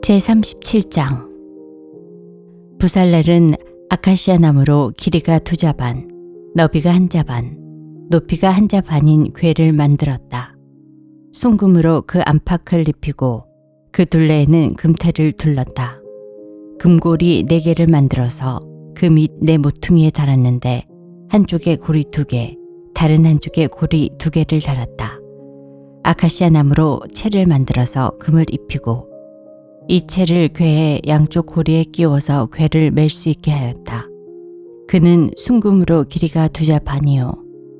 제37장. 부살렐은 아카시아 나무로 길이가 2자반, 너비가 1자반, 높이가 1자반인 궤를 만들었다. 순금으로 그 안팎을 입히고 그 둘레에는 금테를 둘렀다. 금고리 4개를 만들어서 그 밑 네 모퉁이에 달았는데 한쪽에 고리 2개, 다른 한쪽에 고리 2개를 달았다. 아카시아 나무로 채를 만들어서 금을 입히고 이 채를 궤의 양쪽 고리에 끼워서 궤를 맬 수 있게 하였다. 그는 순금으로 길이가 2자반이요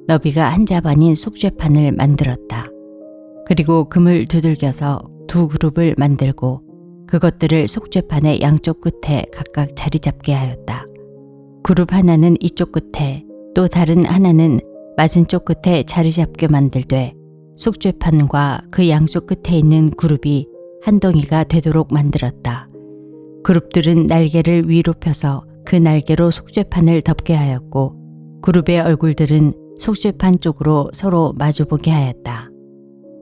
너비가 1자반인 속죄판을 만들었다. 그리고 금을 두들겨서 2그룹을 만들고 그것들을 속죄판의 양쪽 끝에 각각 자리 잡게 하였다. 그룹 하나는 이쪽 끝에 또 다른 하나는 맞은쪽 끝에 자리 잡게 만들되 속죄판과 그 양쪽 끝에 있는 그룹이 한 덩이가 되도록 만들었다. 그룹들은 날개를 위로 펴서 그 날개로 속죄판을 덮게 하였고 그룹의 얼굴들은 속죄판 쪽으로 서로 마주보게 하였다.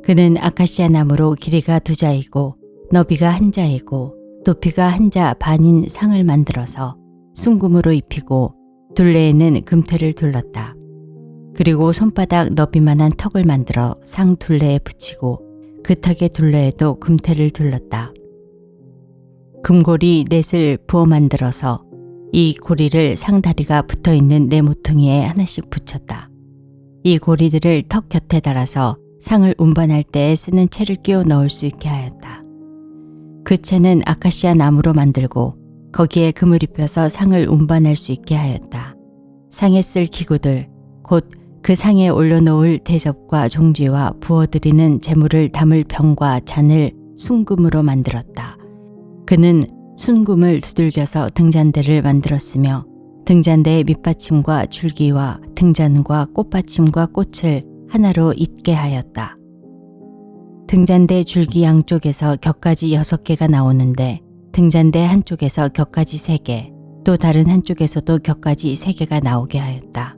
그는 아카시아 나무로 길이가 2자이고 너비가 1자이고 높이가 1자반인 상을 만들어서 순금으로 입히고 둘레에는 금테를 둘렀다. 그리고 손바닥 너비만한 턱을 만들어 상 둘레에 붙이고 그 턱의 둘레에도 금테를 둘렀다. 금고리 4을 부어 만들어서 이 고리를 상다리가 붙어있는 네 모퉁이에 하나씩 붙였다. 이 고리들을 턱 곁에 달아서 상을 운반할 때에 쓰는 채를 끼워 넣을 수 있게 하였다. 그 채는 아카시아 나무로 만들고 거기에 금을 입혀서 상을 운반할 수 있게 하였다. 상에 쓸 기구들, 곧 그 상에 올려놓을 대접과 종지와 부어드리는 재물을 담을 병과 잔을 순금으로 만들었다. 그는 순금을 두들겨서 등잔대를 만들었으며 등잔대의 밑받침과 줄기와 등잔과 꽃받침과 꽃을 하나로 잇게 하였다. 등잔대 줄기 양쪽에서 격가지 6개가 나오는데 등잔대 한쪽에서 격가지 3개, 또 다른 한쪽에서도 격가지 3개가 나오게 하였다.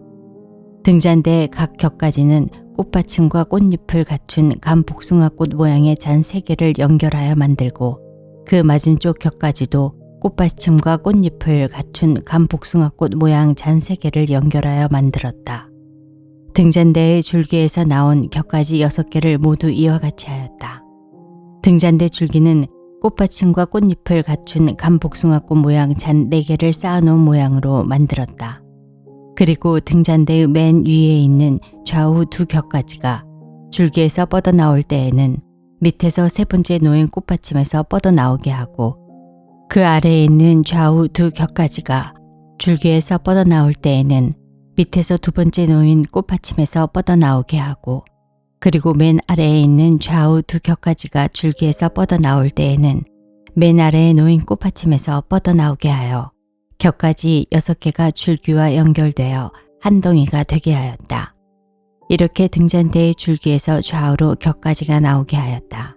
등잔대의 각 격가지는 꽃받침과 꽃잎을 갖춘 감복숭아꽃 모양의 잔 3개를 연결하여 만들고 그 맞은쪽 격가지도 꽃받침과 꽃잎을 갖춘 감복숭아꽃 모양 잔 3개를 연결하여 만들었다. 등잔대의 줄기에서 나온 격가지 6개를 모두 이와 같이 하였다. 등잔대 줄기는 꽃받침과 꽃잎을 갖춘 감복숭아꽃 모양 잔 4개를 쌓아놓은 모양으로 만들었다. 그리고 등잔대의 맨 위에 있는 좌우 2 격가지가 줄기에서 뻗어나올 때에는 밑에서 3번째 놓인 꽃받침에서 뻗어나오게 하고 그 아래에 있는 좌우 2 격가지가 줄기에서 뻗어나올 때에는 밑에서 2번째 놓인 꽃받침에서 뻗어나오게 하고 그리고 맨 아래에 있는 좌우 2 격가지가 줄기에서 뻗어나올 때에는 맨 아래에 놓인 꽃받침에서 뻗어나오게 하여 격가지 6개가 줄기와 연결되어 한 덩이가 되게 하였다. 이렇게 등잔대의 줄기에서 좌우로 격가지가 나오게 하였다.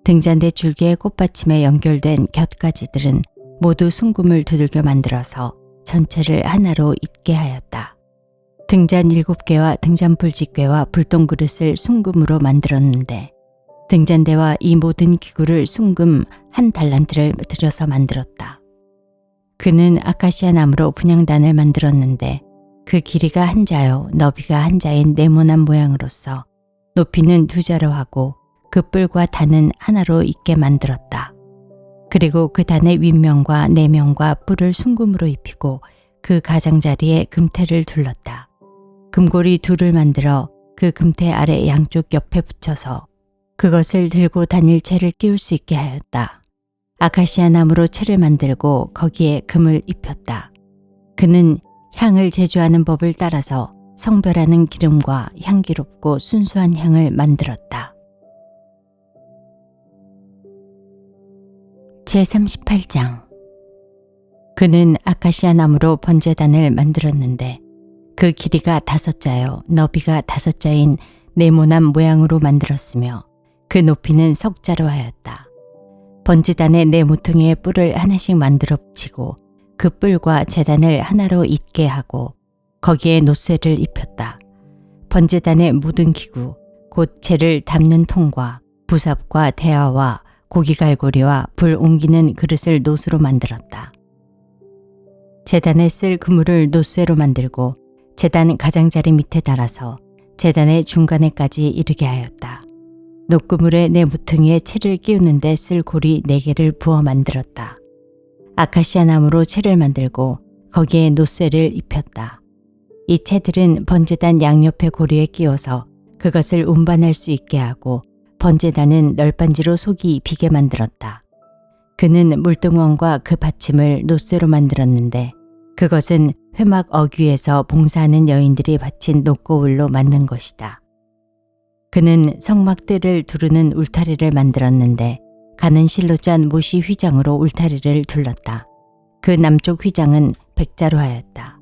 등잔대 줄기의 꽃받침에 연결된 곁가지들은 모두 순금을 두들겨 만들어서 전체를 하나로 잇게 하였다. 등잔 7개와 등잔 불짓궤와 불똥그릇을 순금으로 만들었는데 등잔대와 이 모든 기구를 순금 1달란트를 들여서 만들었다. 그는 아카시아 나무로 분향단을 만들었는데 그 길이가 1자요 너비가 1자인 네모난 모양으로서 높이는 2자로 하고 그 뿔과 단은 하나로 잇게 만들었다. 그리고 그 단의 윗면과 내면과 뿔을 순금으로 입히고 그 가장자리에 금테를 둘렀다. 금고리 2를 만들어 그 금테 아래 양쪽 옆에 붙여서 그것을 들고 다닐 채를 끼울 수 있게 하였다. 아카시아 나무로 채를 만들고 거기에 금을 입혔다. 그는 향을 제조하는 법을 따라서 성별하는 기름과 향기롭고 순수한 향을 만들었다. 제38장. 그는 아카시아 나무로 번제단을 만들었는데 그 길이가 5자요 너비가 5자인 네모난 모양으로 만들었으며 그 높이는 석자로 하였다. 번제단의 네 모퉁이의 뿔을 하나씩 만들어 붙이고 그 뿔과 제단을 하나로 잇게 하고 거기에 놋쇠를 입혔다. 번제단의 모든 기구, 곧 재를 담는 통과 부삽과 대야와 고기 갈고리와 불 옮기는 그릇을 노수로 만들었다. 제단에 쓸 그물을 노쇠로 만들고 제단 가장자리 밑에 달아서 제단의 중간에까지 이르게 하였다. 녹그물에 네 모퉁이에 채를 끼우는 데 쓸 고리 4개를 부어 만들었다. 아카시아 나무로 채를 만들고 거기에 노쇠를 입혔다. 이 채들은 번제단 양옆의 고리에 끼워서 그것을 운반할 수 있게 하고 번제단은 널빤지로 속이 비게 만들었다. 그는 물등원과 그 받침을 노쇠로 만들었는데 그것은 회막 어귀에서 봉사하는 여인들이 바친 녹고울로 만든 것이다. 그는 성막 뜰을 두르는 울타리를 만들었는데 가는 실로 짠 모시 휘장으로 울타리를 둘렀다. 그 남쪽 휘장은 백자로 하였다.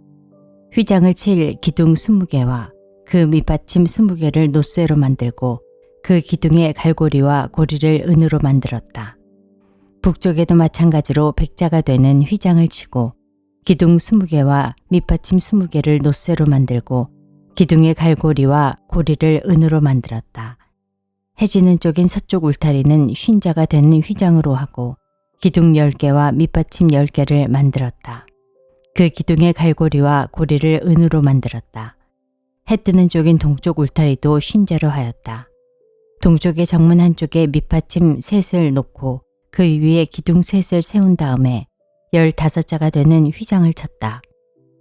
휘장을 칠 기둥 20개와 그 밑받침 20개를 노쇠로 만들고 그 기둥의 갈고리와 고리를 은으로 만들었다. 북쪽에도 마찬가지로 백자가 되는 휘장을 치고 기둥 20개와 밑받침 20개를 노쇠로 만들고 기둥의 갈고리와 고리를 은으로 만들었다. 해지는 쪽인 서쪽 울타리는 쉰자가 되는 휘장으로 하고 기둥 10개와 밑받침 10개를 만들었다. 그 기둥의 갈고리와 고리를 은으로 만들었다. 해 뜨는 쪽인 동쪽 울타리도 쉰자로 하였다. 동쪽의 정문 한쪽에 밑받침 셋을 놓고 그 위에 기둥 셋을 세운 다음에 15자가 되는 휘장을 쳤다.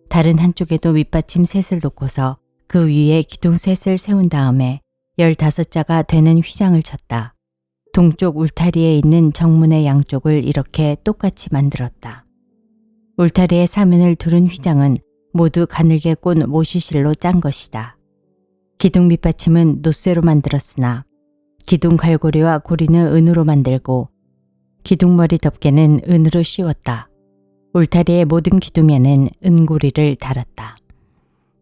다른 한쪽에도 밑받침 셋을 놓고서 그 위에 기둥 셋을 세운 다음에 15자가 되는 휘장을 쳤다. 동쪽 울타리에 있는 정문의 양쪽을 이렇게 똑같이 만들었다. 울타리의 사면을 두른 휘장은 모두 가늘게 꼰 모시실로 짠 것이다. 기둥 밑받침은 노쇠로 만들었으나 기둥 갈고리와 고리는 은으로 만들고 기둥머리 덮개는 은으로 씌웠다. 울타리의 모든 기둥에는 은고리를 달았다.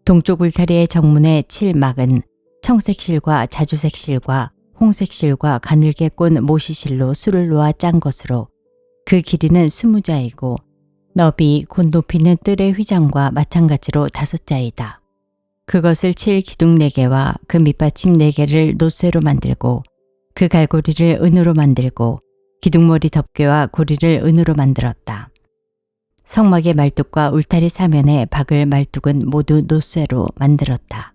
동쪽 울타리의 정문에 칠 막은 청색실과 자주색실과 홍색실과 가늘게 꼰 모시실로 술을 놓아 짠 것으로 그 길이는 20자이고 너비 곧 높이는 뜰의 휘장과 마찬가지로 5자이다. 그것을 칠 기둥 4개와 그 밑받침 4개를 노쇠로 만들고 그 갈고리를 은으로 만들고 기둥머리 덮개와 고리를 은으로 만들었다. 성막의 말뚝과 울타리 사면에 박을 말뚝은 모두 노쇠로 만들었다.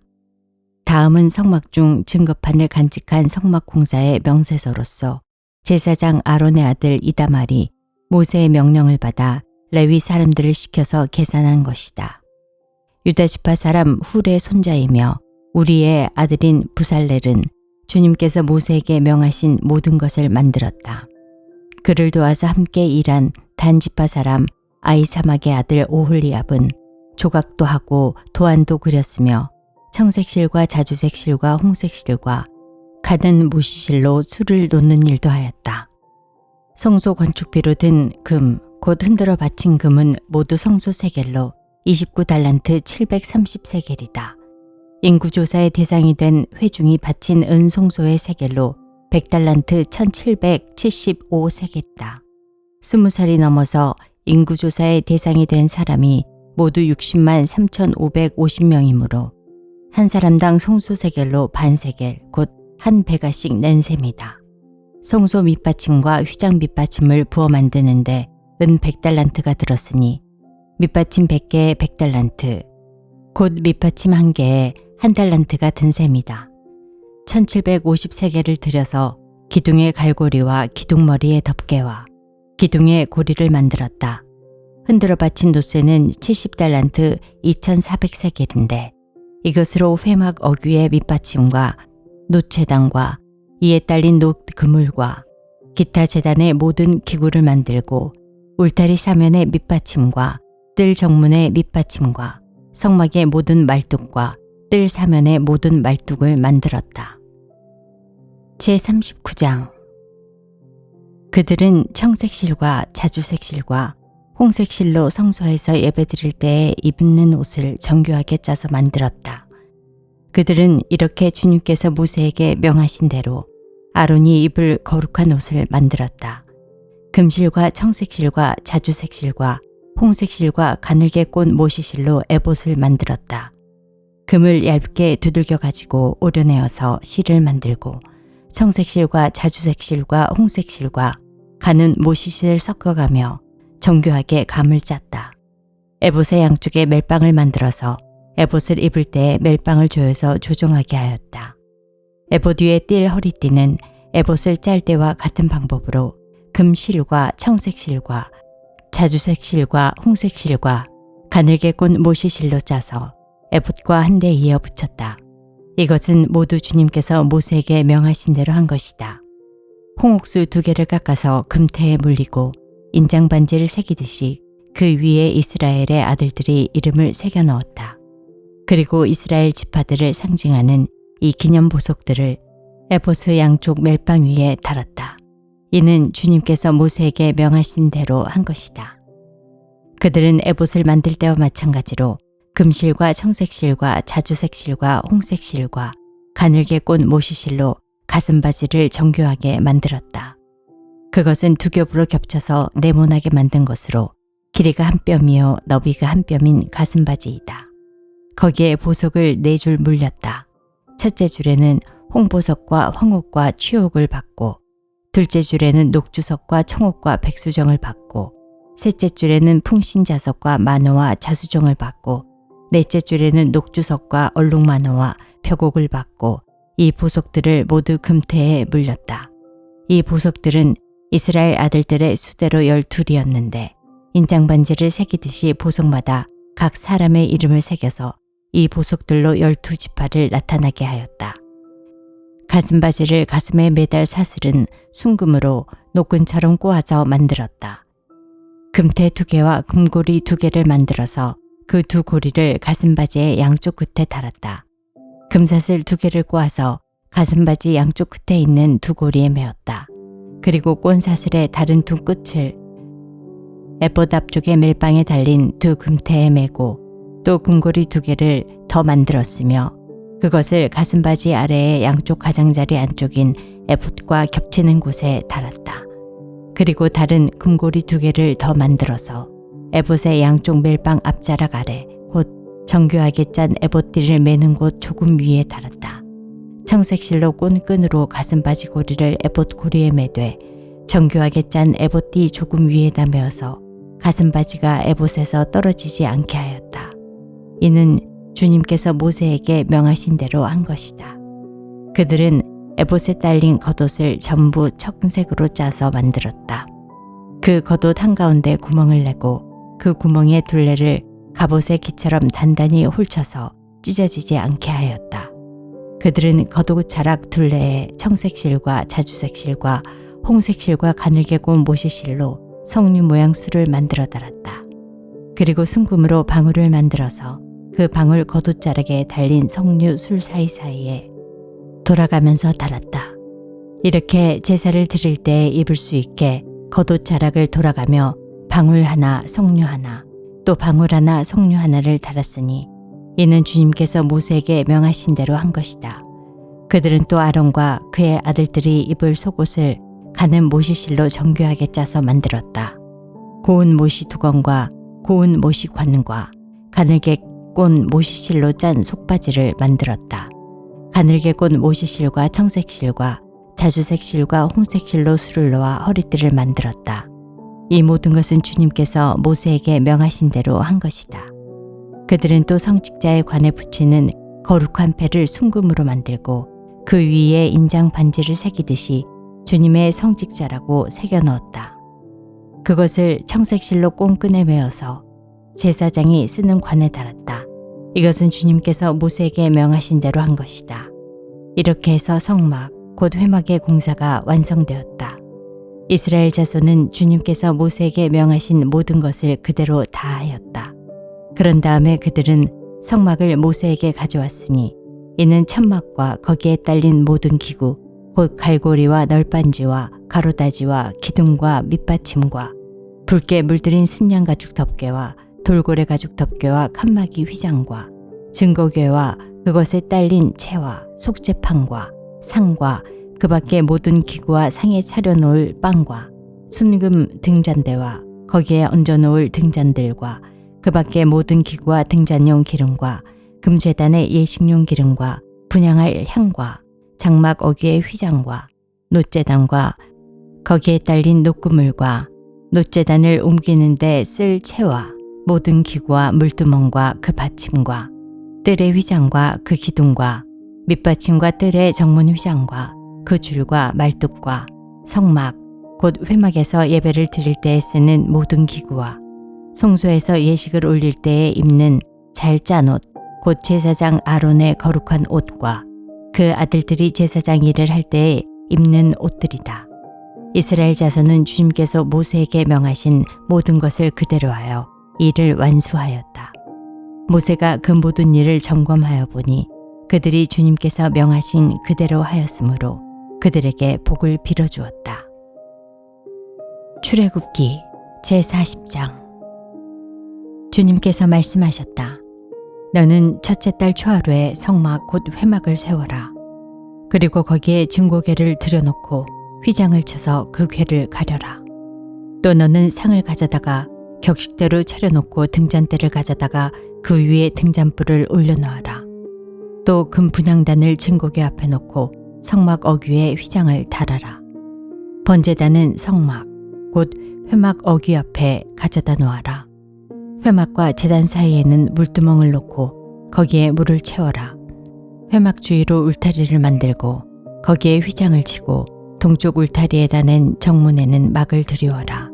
다음은 성막 중 증거판을 간직한 성막 공사의 명세서로서 제사장 아론의 아들 이다말이 모세의 명령을 받아 레위 사람들을 시켜서 계산한 것이다. 유다지파 사람 훌의 손자이며 우리의 아들인 부살렐은 주님께서 모세에게 명하신 모든 것을 만들었다. 그를 도와서 함께 일한 단지파 사람 아이사막의 아들 오홀리압은 조각도 하고 도안도 그렸으며 청색실과 자주색실과 홍색실과 가든 모시실로 술을 놓는 일도 하였다. 성소 건축비로 든 금, 곧 흔들어 바친 금은 모두 성소 세겔로 29달란트 730세겔이다. 인구조사의 대상이 된 회중이 바친 은송소의 세겔로 100달란트 1775세겔이다. 20살이 넘어서 인구조사의 대상이 된 사람이 모두 60만 3,550명이므로 한 사람당 성소 세겔로 반세겔, 곧 한 베가씩 낸 셈이다. 성소 밑받침과 휘장 밑받침을 부어 만드는데 은 100달란트가 들었으니 밑받침 100개에 100달란트, 곧 밑받침 1개에 1달란트가 든 셈이다. 1750세겔을 들여서 기둥의 갈고리와 기둥머리의 덮개와 기둥의 고리를 만들었다. 흔들어 바친 노쇠는 70달란트 2400세겔인데 이것으로 회막 어귀의 밑받침과 노체단과 이에 딸린 녹그물과 기타 제단의 모든 기구를 만들고 울타리 사면의 밑받침과 뜰 정문의 밑받침과 성막의 모든 말뚝과 뜰 사면의 모든 말뚝을 만들었다. 제39장 그들은 청색실과 자주색실과 홍색실로 성소에서 예배드릴 때에 입는 옷을 정교하게 짜서 만들었다. 그들은 이렇게 주님께서 모세에게 명하신 대로 아론이 입을 거룩한 옷을 만들었다. 금실과 청색실과 자주색실과 홍색실과 가늘게 꼰 모시실로 에봇을 만들었다. 금을 얇게 두들겨 가지고 오려내어서 실을 만들고 청색실과 자주색실과 홍색실과 가는 모시실을 섞어가며 정교하게 감을 짰다. 에봇의 양쪽에 멜빵을 만들어서 에봇을 입을 때 멜빵을 조여서 조종하게 하였다. 에봇 위에 띌 허리띠는 에봇을 짤 때와 같은 방법으로 금실과 청색실과 자주색실과 홍색실과 가늘게 꼰 모시실로 짜서 에봇과 한데 이어 붙였다. 이것은 모두 주님께서 모세에게 명하신 대로 한 것이다. 홍옥수 2개를 깎아서 금태에 물리고 인장 반지를 새기듯이 그 위에 이스라엘의 아들들이 이름을 새겨 넣었다. 그리고 이스라엘 지파들을 상징하는 이 기념 보석들을 에봇의 양쪽 멜빵 위에 달았다. 이는 주님께서 모세에게 명하신 대로 한 것이다. 그들은 에봇을 만들 때와 마찬가지로 금실과 청색실과 자주색실과 홍색실과 가늘게 꼰 모시실로 가슴바지를 정교하게 만들었다. 그것은 2겹으로 겹쳐서 네모나게 만든 것으로 길이가 1뼘이요 너비가 1뼘인 가슴바지이다. 거기에 보석을 4줄 물렸다. 첫째 줄에는 홍보석과 황옥과 취옥을 받고, 둘째 줄에는 녹주석과 청옥과 백수정을 받고, 셋째 줄에는 풍신자석과 만호와 자수정을 받고, 넷째 줄에는 녹주석과 얼룩만호와 벽옥을 받고, 이 보석들을 모두 금태에 물렸다. 이 보석들은 이스라엘 아들들의 수대로 12이었는데 인장반지를 새기듯이 보석마다 각 사람의 이름을 새겨서 이 보석들로 12지파를 나타나게 하였다. 가슴바지를 가슴에 매달 사슬은 순금으로 노끈처럼 꼬아서 만들었다. 금태 2개와 금고리 2개를 만들어서 그 2고리를 가슴바지의 양쪽 끝에 달았다. 금사슬 2개를 꼬아서 가슴바지 양쪽 끝에 있는 2고리에 메었다. 그리고 꼰사슬의 다른 2 끝을 에봇 앞쪽의 멜빵에 달린 2 금태에 메고 또 금고리 2개를 더 만들었으며 그것을 가슴바지 아래의 양쪽 가장자리 안쪽인 에봇과 겹치는 곳에 달았다. 그리고 다른 금고리 2개를 더 만들어서 에봇의 양쪽 멜빵 앞자락 아래 곧 정교하게 짠 에봇띠를 매는 곳 조금 위에 달았다. 청색실로 꼰 끈으로 가슴바지 고리를 에봇 고리에 매되 정교하게 짠 에봇띠 조금 위에다 메어서 가슴바지가 에봇에서 떨어지지 않게 하였다. 이는 주님께서 모세에게 명하신 대로 한 것이다. 그들은 에봇에 딸린 겉옷을 전부 청색으로 짜서 만들었다. 그 겉옷 한가운데 구멍을 내고 그 구멍의 둘레를 갑옷의 기처럼 단단히 홀쳐서 찢어지지 않게 하였다. 그들은 겉옷 자락 둘레에 청색실과 자주색실과 홍색실과 가늘게 꼰 모시실로 석류 모양 술을 만들어 달았다. 그리고 순금으로 방울을 만들어서 그 방울 겉옷 자락에 달린 석류 술 사이사이에 돌아가면서 달았다. 이렇게 제사를 드릴 때 입을 수 있게 겉옷 자락을 돌아가며 방울 하나, 석류 하나, 또 방울 하나, 석류 하나를 달았으니 이는 주님께서 모세에게 명하신 대로 한 것이다. 그들은 또 아론과 그의 아들들이 입을 속옷을 가는 모시실로 정교하게 짜서 만들었다. 고운 모시 두건과 고운 모시 관과 가늘게 꼰 모시실로 짠 속바지를 만들었다. 가늘게 꼰 모시실과 청색실과 자주색실과 홍색실로 술을 놓아 허리띠를 만들었다. 이 모든 것은 주님께서 모세에게 명하신 대로 한 것이다. 그들은 또 성직자의 관에 붙이는 거룩한 패를 순금으로 만들고 그 위에 인장 반지를 새기듯이 주님의 성직자라고 새겨 넣었다. 그것을 청색실로 꽁끈에 메어서 제사장이 쓰는 관에 달았다. 이것은 주님께서 모세에게 명하신 대로 한 것이다. 이렇게 해서 성막, 곧 회막의 공사가 완성되었다. 이스라엘 자손은 주님께서 모세에게 명하신 모든 것을 그대로 다 하였다. 그런 다음에 그들은 성막을 모세에게 가져왔으니 이는 천막과 거기에 딸린 모든 기구, 곧 갈고리와 널빤지와 가로다지와 기둥과 밑받침과 붉게 물들인 순양 가죽 덮개와 돌고래 가죽 덮개와 칸막이 휘장과 증거궤와 그것에 딸린 채와 속죄판과 상과 그 밖의 모든 기구와 상에 차려놓을 빵과 순금 등잔대와 거기에 얹어놓을 등잔들과 그 밖의 모든 기구와 등잔용 기름과 금제단의 예식용 기름과 분향할 향과 장막 어귀의 휘장과 놋제단과 거기에 딸린 녹구물과 놋제단을 옮기는 데 쓸 채와 모든 기구와 물두멍과 그 받침과 뜰의 휘장과 그 기둥과 밑받침과 뜰의 정문 휘장과 그 줄과 말뚝과 성막 곧 회막에서 예배를 드릴 때에 쓰는 모든 기구와 성소에서 예식을 올릴 때에 입는 잘 짠 옷 곧 제사장 아론의 거룩한 옷과 그 아들들이 제사장 일을 할 때에 입는 옷들이다. 이스라엘 자손은 주님께서 모세에게 명하신 모든 것을 그대로 하여 일을 완수하였다. 모세가 그 모든 일을 점검하여 보니 그들이 주님께서 명하신 그대로 하였으므로 그들에게 복을 빌어주었다. 출애굽기 제40장. 주님께서 말씀하셨다. 너는 첫째 달 초하루에 성막 곧 회막을 세워라. 그리고 거기에 증거궤를 들여놓고 휘장을 쳐서 그 궤를 가려라. 또 너는 상을 가져다가 격식대로 차려놓고 등잔대를 가져다가 그 위에 등잔불을 올려놓아라. 또 금 분향단을 증거궤 앞에 놓고 성막 어귀에 휘장을 달아라. 번제단은 성막 곧 회막 어귀 앞에 가져다 놓아라. 회막과 제단 사이에는 물두멍을 놓고 거기에 물을 채워라. 회막 주위로 울타리를 만들고 거기에 휘장을 치고 동쪽 울타리에다 낸 정문에는 막을 들이워라.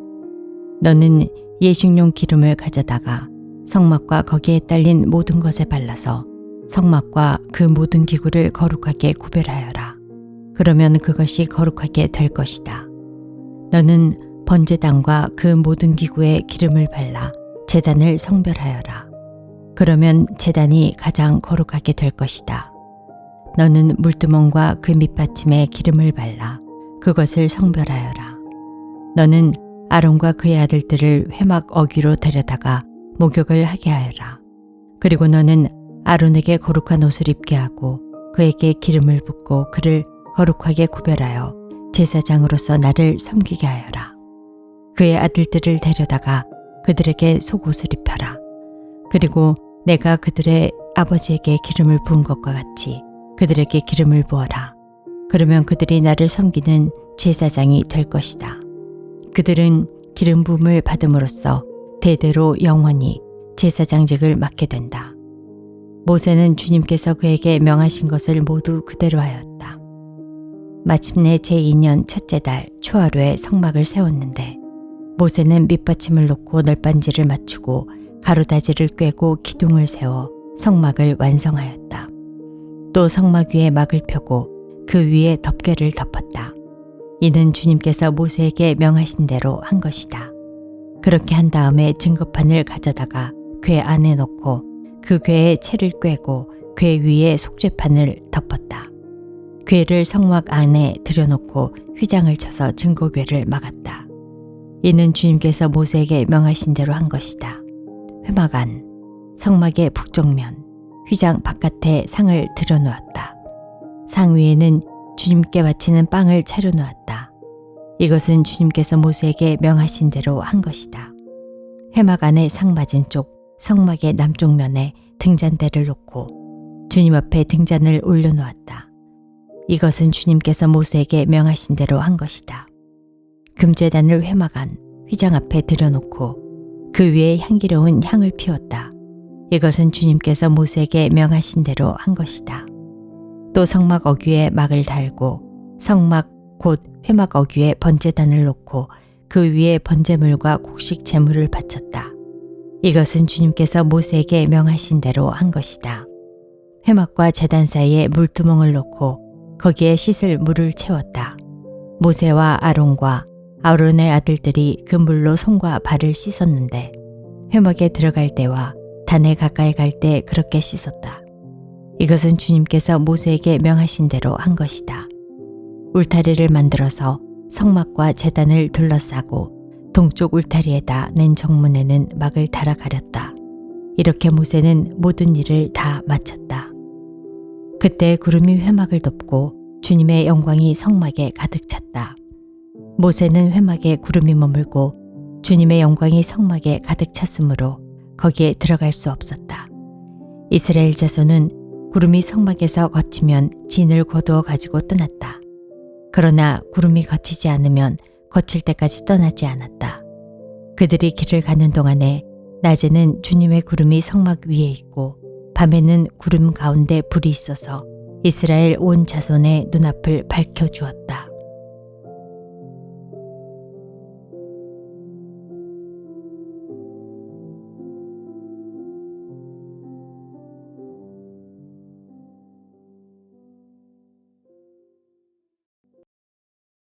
너는 예식용 기름을 가져다가 성막과 거기에 딸린 모든 것에 발라서 성막과 그 모든 기구를 거룩하게 구별하여라. 그러면 그것이 거룩하게 될 것이다. 너는 번제단과 그 모든 기구에 기름을 발라 제단을 성별하여라. 그러면 제단이 가장 거룩하게 될 것이다. 너는 물두멍과 그 밑받침에 기름을 발라 그것을 성별하여라. 너는 아론과 그의 아들들을 회막 어귀로 데려다가 목욕을 하게 하여라. 그리고 너는 아론에게 거룩한 옷을 입게 하고 그에게 기름을 붓고 그를 거룩하게 구별하여 제사장으로서 나를 섬기게 하여라. 그의 아들들을 데려다가 그들에게 속옷을 입혀라. 그리고 내가 그들의 아버지에게 기름을 부은 것과 같이 그들에게 기름을 부어라. 그러면 그들이 나를 섬기는 제사장이 될 것이다. 그들은 기름 부음을 받음으로써 대대로 영원히 제사장직을 맡게 된다. 모세는 주님께서 그에게 명하신 것을 모두 그대로 하였다. 마침내 제2년 첫째 달 초하루에 성막을 세웠는데 모세는 밑받침을 놓고 널빤지를 맞추고 가로다지를 꿰고 기둥을 세워 성막을 완성하였다. 또 성막 위에 막을 펴고 그 위에 덮개를 덮었다. 이는 주님께서 모세에게 명하신 대로 한 것이다. 그렇게 한 다음에 증거판을 가져다가 궤 안에 넣고 그 궤에 채를 꿰고 궤 위에 속죄판을 덮었다. 궤를 성막 안에 들여놓고 휘장을 쳐서 증거궤를 막았다. 이는 주님께서 모세에게 명하신 대로 한 것이다. 회막 안, 성막의 북쪽면, 휘장 바깥에 상을 들여놓았다. 상 위에는 주님께 바치는 빵을 차려놓았다. 이것은 주님께서 모세에게 명하신 대로 한 것이다. 회막 안에 상 맞은 쪽 성막의 남쪽 면에 등잔대를 놓고 주님 앞에 등잔을 올려놓았다. 이것은 주님께서 모세에게 명하신 대로 한 것이다. 금제단을 회막 안 휘장 앞에 들여놓고 그 위에 향기로운 향을 피웠다. 이것은 주님께서 모세에게 명하신 대로 한 것이다. 또 성막 어귀에 막을 달고 성막 곧 회막 어귀에 번제단을 놓고 그 위에 번제물과 곡식 제물을 바쳤다. 이것은 주님께서 모세에게 명하신 대로 한 것이다. 회막과 제단 사이에 물두멍을 놓고 거기에 씻을 물을 채웠다. 모세와 아론과 아론의 아들들이 그 물로 손과 발을 씻었는데 회막에 들어갈 때와 단에 가까이 갈 때 그렇게 씻었다. 이것은 주님께서 모세에게 명하신 대로 한 것이다. 울타리를 만들어서 성막과 제단을 둘러싸고 동쪽 울타리에다 낸 정문에는 막을 달아 가렸다. 이렇게 모세는 모든 일을 다 마쳤다. 그때 구름이 회막을 덮고 주님의 영광이 성막에 가득 찼다. 모세는 회막에 구름이 머물고 주님의 영광이 성막에 가득 찼으므로 거기에 들어갈 수 없었다. 이스라엘 자손은 구름이 성막에서 거치면 진을 거두어 가지고 떠났다. 그러나 구름이 거치지 않으면 거칠 때까지 떠나지 않았다. 그들이 길을 가는 동안에 낮에는 주님의 구름이 성막 위에 있고 밤에는 구름 가운데 불이 있어서 이스라엘 온 자손의 눈앞을 밝혀 주었다.